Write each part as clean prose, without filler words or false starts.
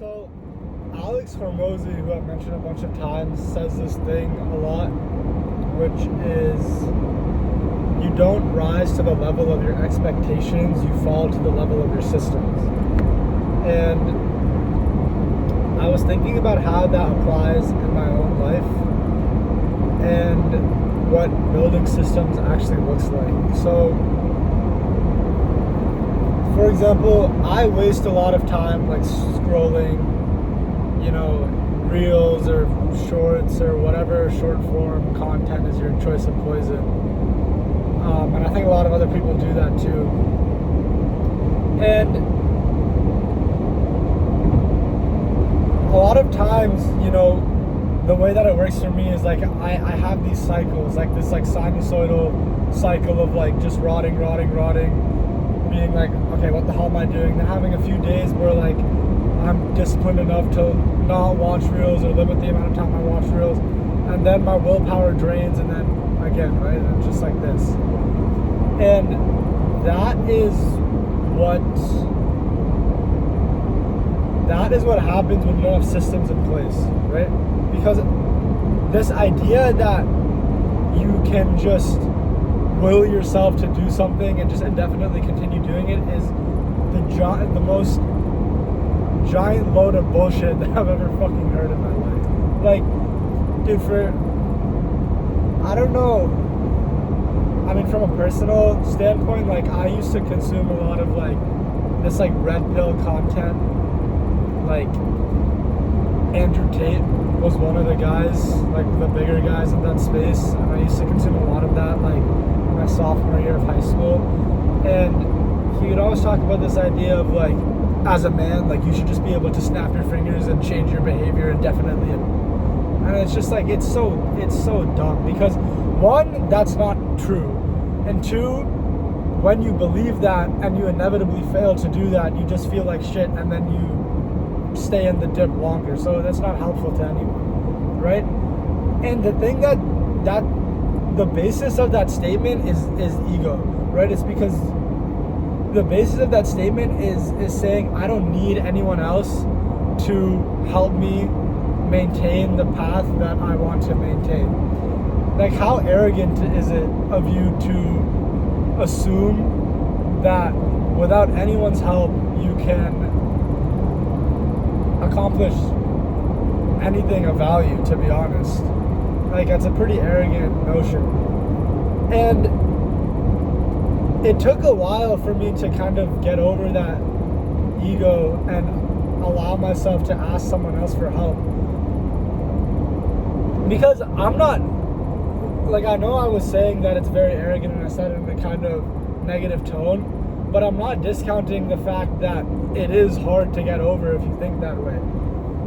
So, Alex Hormozy, who I've mentioned a bunch of times, says this thing a lot, which is you don't rise to the level of your expectations, you fall to the level of your systems. And I was thinking about how that applies in my own life and what building systems actually looks like. So, for example, I waste a lot of time like scrolling, reels or shorts or whatever short form content is your choice of poison. And I think a lot of other people do that too. And a lot of times, the way that it works for me is like I have these cycles, like this like sinusoidal cycle of like just rotting, being like, okay, what the hell am I doing? Then having a few days where like I'm disciplined enough to not watch reels or limit the amount of time I watch reels, and then my willpower drains, and then again, right? And it's just like this. And that is what happens when you don't have systems in place, right? Because this idea that you can just will yourself to do something and just indefinitely continue doing it is the most giant load of bullshit that I've ever fucking heard in my life. Like, dude, I don't know. I mean, from a personal standpoint, like, I used to consume a lot of, like, this, like, red pill content. Like, Andrew Tate was one of the guys, like, the bigger guys in that space. And I used to consume a lot of that, like, my sophomore year of high school. And he would always talk about this idea of, like, as a man, like, you should just be able to snap your fingers and change your behavior indefinitely. And it's just like, it's so dumb, because one, that's not true, and two, when you believe that and you inevitably fail to do that, you just feel like shit, and then you stay in the dip longer. So that's not helpful to anyone, right? And the thing that the basis of that statement is ego, right? It's because the basis of that statement is saying I don't need anyone else to help me maintain the path that I want to maintain. Like, how arrogant is it of you to assume that without anyone's help you can accomplish anything of value, to be honest. Like, that's a pretty arrogant notion. And it took a while for me to kind of get over that ego and allow myself to ask someone else for help. Because I'm not, like, I know I was saying that it's very arrogant and I said it in a kind of negative tone, but I'm not discounting the fact that it is hard to get over if you think that way.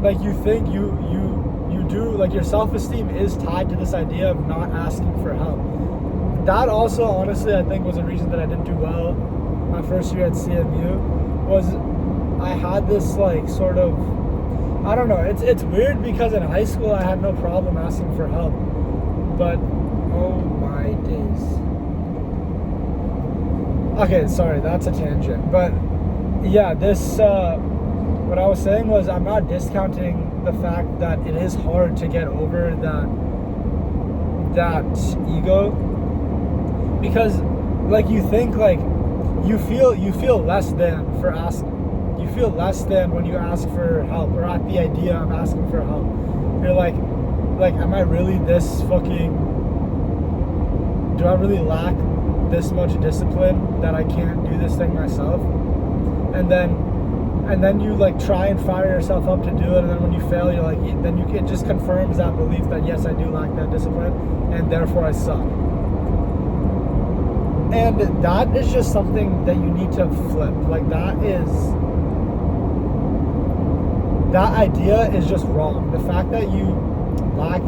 Like, you think you do, like, your self-esteem is tied to this idea of not asking for help. That also, honestly, I think was a reason that I didn't do well my first year at CMU, was I had this, like, sort of, I don't know, it's weird because in high school I had no problem asking for help, but oh my days. Okay, sorry, that's a tangent, but yeah, this, what I was saying was I'm not discounting the fact that it is hard to get over that ego, because, like, you think, like, you feel less than for asking. You feel less than when you ask for help, or at the idea of asking for help. You're like, am I really this fucking, do I really lack this much discipline that I can't do this thing myself? And then you, like, try and fire yourself up to do it, and then when you fail, you're like, it just confirms that belief that, yes, I do lack that discipline, and therefore I suck. And that is just something that you need to flip. Like, that idea is just wrong. The fact that you lack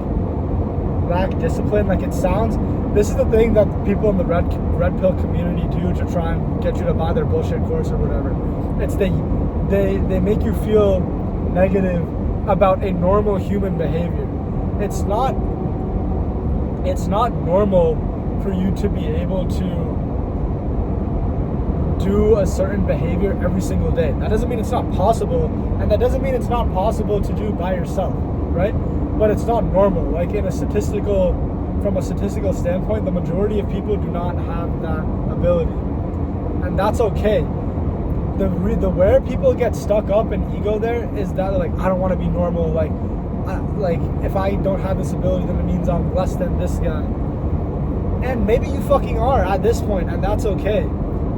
discipline, like, it sounds, this is the thing that people in the red pill community do to try and get you to buy their bullshit course or whatever. It's they make you feel negative about a normal human behavior. It's not normal for you to be able to do a certain behavior every single day. That doesn't mean it's not possible, and that doesn't mean it's not possible to do by yourself, right? But it's not normal. Like from a statistical standpoint, the majority of people do not have that ability, and that's okay. The where people get stuck up in ego there is that like, I don't want to be normal. Like if I don't have this ability, then it means I'm less than this guy. And maybe you fucking are at this point, and that's okay.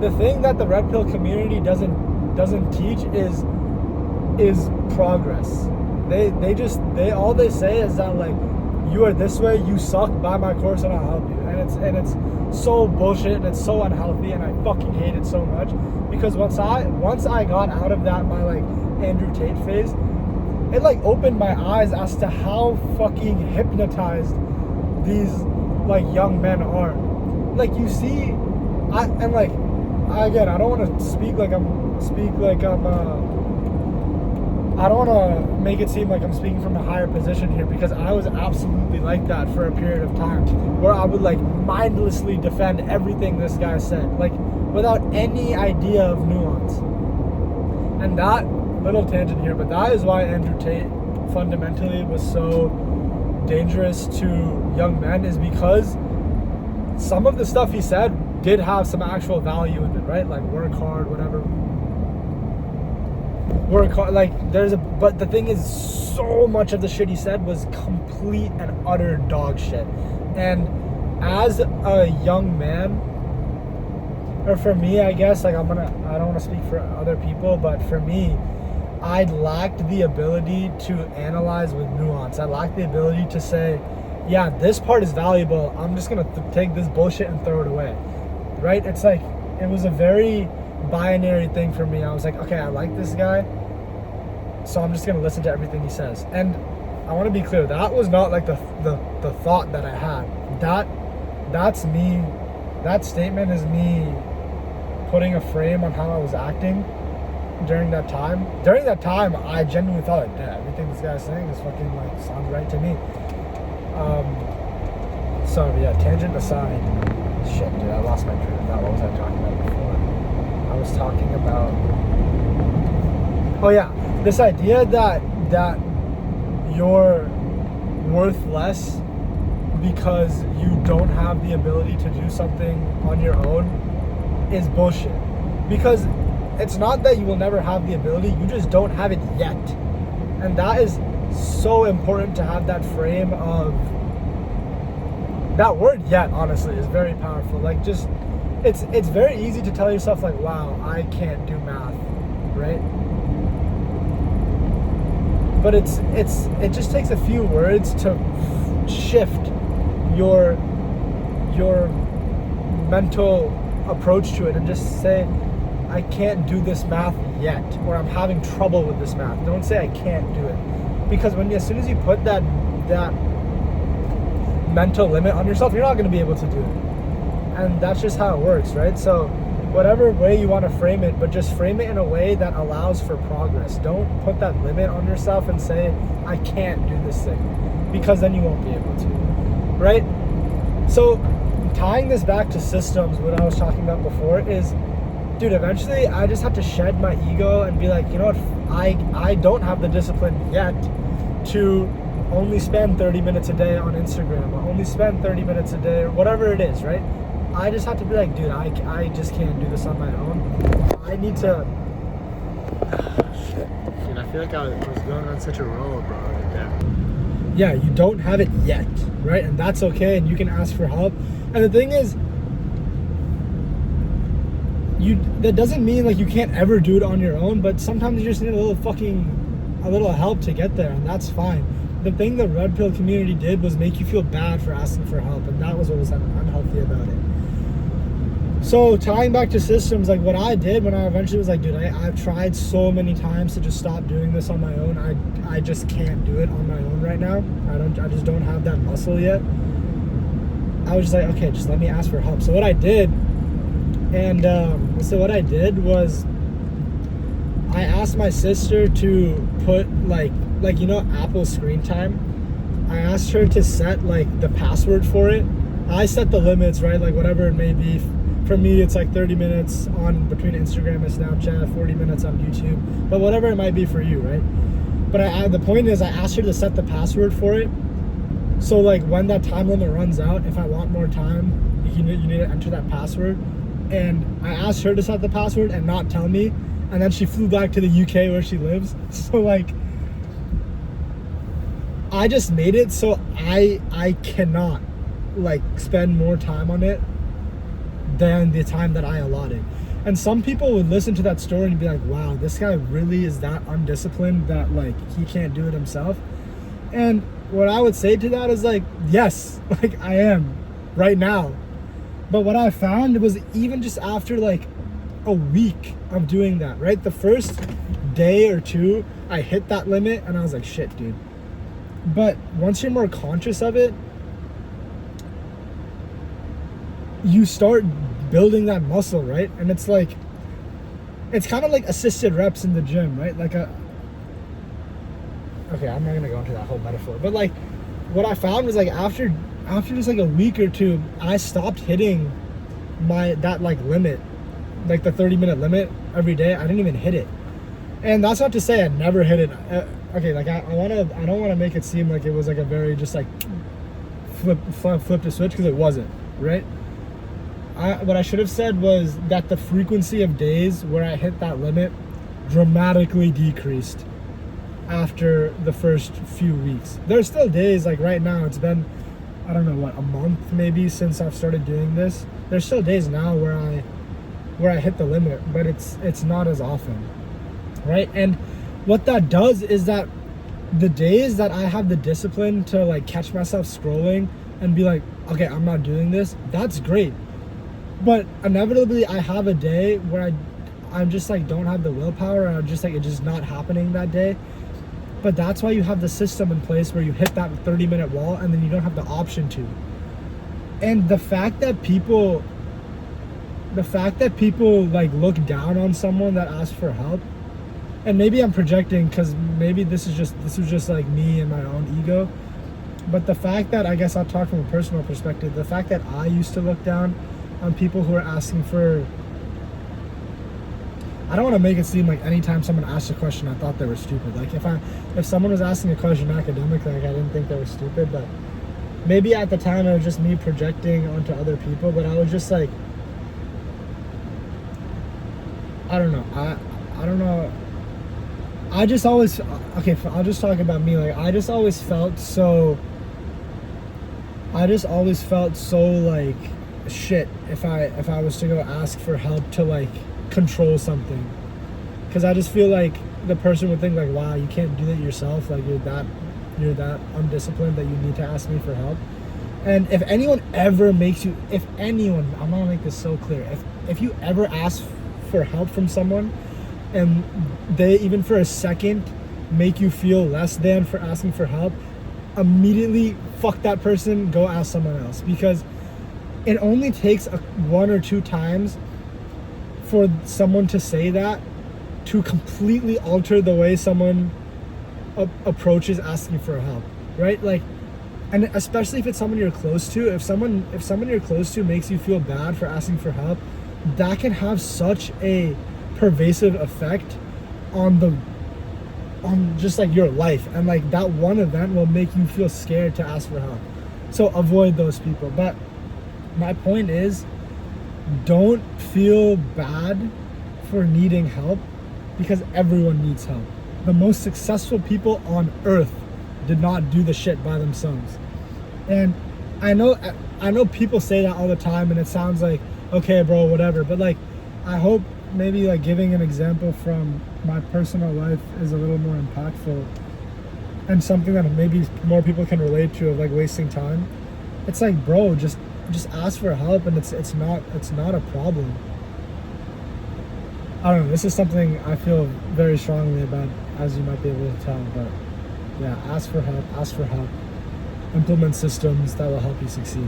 The thing that the red pill community doesn't teach is progress. They all they say is that like, you are this way, you suck, buy my course and I'll help you. And it's so bullshit, and it's so unhealthy, and I fucking hate it so much, because once I got out of that my like Andrew Tate phase, it like opened my eyes as to how fucking hypnotized these like young men are. Like you see, I don't want to speak like I'm I don't want to make it seem like I'm speaking from a higher position here, because I was absolutely like that for a period of time, where I would like mindlessly defend everything this guy said, like without any idea of nuance. And that little tangent here, but that is why Andrew Tate fundamentally was so dangerous to young men, is because some of the stuff he said did have some actual value in it, right? Like work hard, whatever. Work hard, like but the thing is, so much of the shit he said was complete and utter dog shit. And as a young man, or for me, I guess, like I don't want to speak for other people, but for me, I lacked the ability to analyze with nuance. I lacked the ability to say, yeah, this part is valuable, I'm just gonna take this bullshit and throw it away, right? It's like, it was a very binary thing for me. I was like, okay, I like this guy, so I'm just gonna listen to everything he says. And I want to be clear, that was not like the thought that I had. That's me. That statement is me putting a frame on how I was acting during that time. During that time, I genuinely thought like, yeah, everything this guy's saying is fucking like sounds right to me. So yeah, tangent aside, shit, dude, I lost my train of thought. What was I talking about before? I was talking about, oh yeah, this idea that you're worth less because you don't have the ability to do something on your own is bullshit. Because it's not that you will never have the ability, you just don't have it yet. And that is so important to have that frame of, that word yet, honestly, is very powerful. Like, just, it's very easy to tell yourself like, wow, I can't do math, right? But it just takes a few words to shift your mental approach to it, and just say, I can't do this math yet, or I'm having trouble with this math. Don't say I can't do it, because as soon as you put that mental limit on yourself, you're not going to be able to do it. And that's just how it works, right? So whatever way you want to frame it, but just frame it in a way that allows for progress. Don't put that limit on yourself and say, I can't do this thing, because then you won't be able to, right? So tying this back to systems, what I was talking about before is, dude, eventually I just have to shed my ego and be like, you know what, I don't have the discipline yet to only spend 30 minutes a day on Instagram, or only spend 30 minutes a day, or whatever it is, right? I just have to be like, dude, I just can't do this on my own. I need to, shit. Dude, I feel like I was going on such a roll, bro. Yeah, you don't have it yet, right? And that's okay, and you can ask for help. And the thing is, that doesn't mean like you can't ever do it on your own, but sometimes you just need a little help to get there, and that's fine. The thing the red pill community did was make you feel bad for asking for help, and that was what was unhealthy about it. So tying back to systems, like what I did when I eventually was like, dude, I've tried so many times to just stop doing this on my own. I just can't do it on my own right now. I just don't have that muscle yet. I was just like, okay, just let me ask for help. So what I did, was I asked my sister to put like you know, Apple screen time. I asked her to set like the password for it. I set the limits, right? Like whatever it may be for me, it's like 30 minutes on between Instagram and Snapchat, 40 minutes on YouTube, but whatever it might be for you, right? But the point is, I asked her to set the password for it. So like when that time limit runs out, if I want more time, you need to enter that password. And I asked her to set the password and not tell me. And then she flew back to the UK where she lives. So like, I just made it so I cannot like spend more time on it than the time that I allotted. And some people would listen to that story and be like, wow, this guy really is that undisciplined that like he can't do it himself. And what I would say to that is like, yes, like I am right now. But what I found was even just after like a week of doing that, right? The first day or two, I hit that limit and I was like, shit, dude. But once you're more conscious of it, you start building that muscle, right? And it's like, it's kind of like assisted reps in the gym, right? Like okay, I'm not gonna go into that whole metaphor, but like what I found was like after just like a week or two, I stopped hitting that like limit, like the 30-minute limit every day. I didn't even hit it. And that's not to say I never hit it. Okay, like I don't want to make it seem like it was like a very just like flip the switch, because it wasn't, right? What I should have said was that the frequency of days where I hit that limit dramatically decreased after the first few weeks. There's still days, like right now, it's been, I don't know what, a month maybe since I've started doing this. There's still days now where I hit the limit, but it's not as often, right? And what that does is that the days that I have the discipline to like catch myself scrolling and be like, okay, I'm not doing this, that's great. But inevitably I have a day where I'm just like don't have the willpower, and I'm just like, it's just not happening that day. But that's why you have the system in place where you hit that 30-minute wall and then you don't have the option to. And the fact that people like look down on someone that asks for help, and maybe I'm projecting because maybe this was just like me and my own ego, but the fact that, I guess I'll talk from a personal perspective, the fact that I used to look down on people who are asking for, I don't want to make it seem like anytime someone asked a question I thought they were stupid. Like if someone was asking a question academically, like I didn't think they were stupid, but maybe at the time it was just me projecting onto other people. But I was just like, I don't know. I just always, okay, I'll just talk about me. Like I just always felt so like shit if I was to go ask for help to like control something, because I just feel like the person would think like, wow, you can't do that yourself, like you're that undisciplined that you need to ask me for help. And if anyone ever makes you, I'm gonna make this so clear, if you ever ask for help from someone and they even for a second make you feel less than for asking for help, immediately fuck that person, go ask someone else. Because it only takes one or two times for someone to say that to completely alter the way someone approaches asking for help, right? Like, and especially if it's someone you're close to, if someone you're close to makes you feel bad for asking for help, that can have such a pervasive effect on just like your life, and like that one event will make you feel scared to ask for help. So avoid those people. But my point is, don't feel bad for needing help, because everyone needs help. The most successful people on earth did not do the shit by themselves. And I know people say that all the time and it sounds like, okay bro, whatever, but like I hope maybe like giving an example from my personal life is a little more impactful and something that maybe more people can relate to, of like wasting time. It's like, bro, just ask for help, and it's not a problem. I don't know, this is something I feel very strongly about, as you might be able to tell. But yeah, ask for help, implement systems that will help you succeed.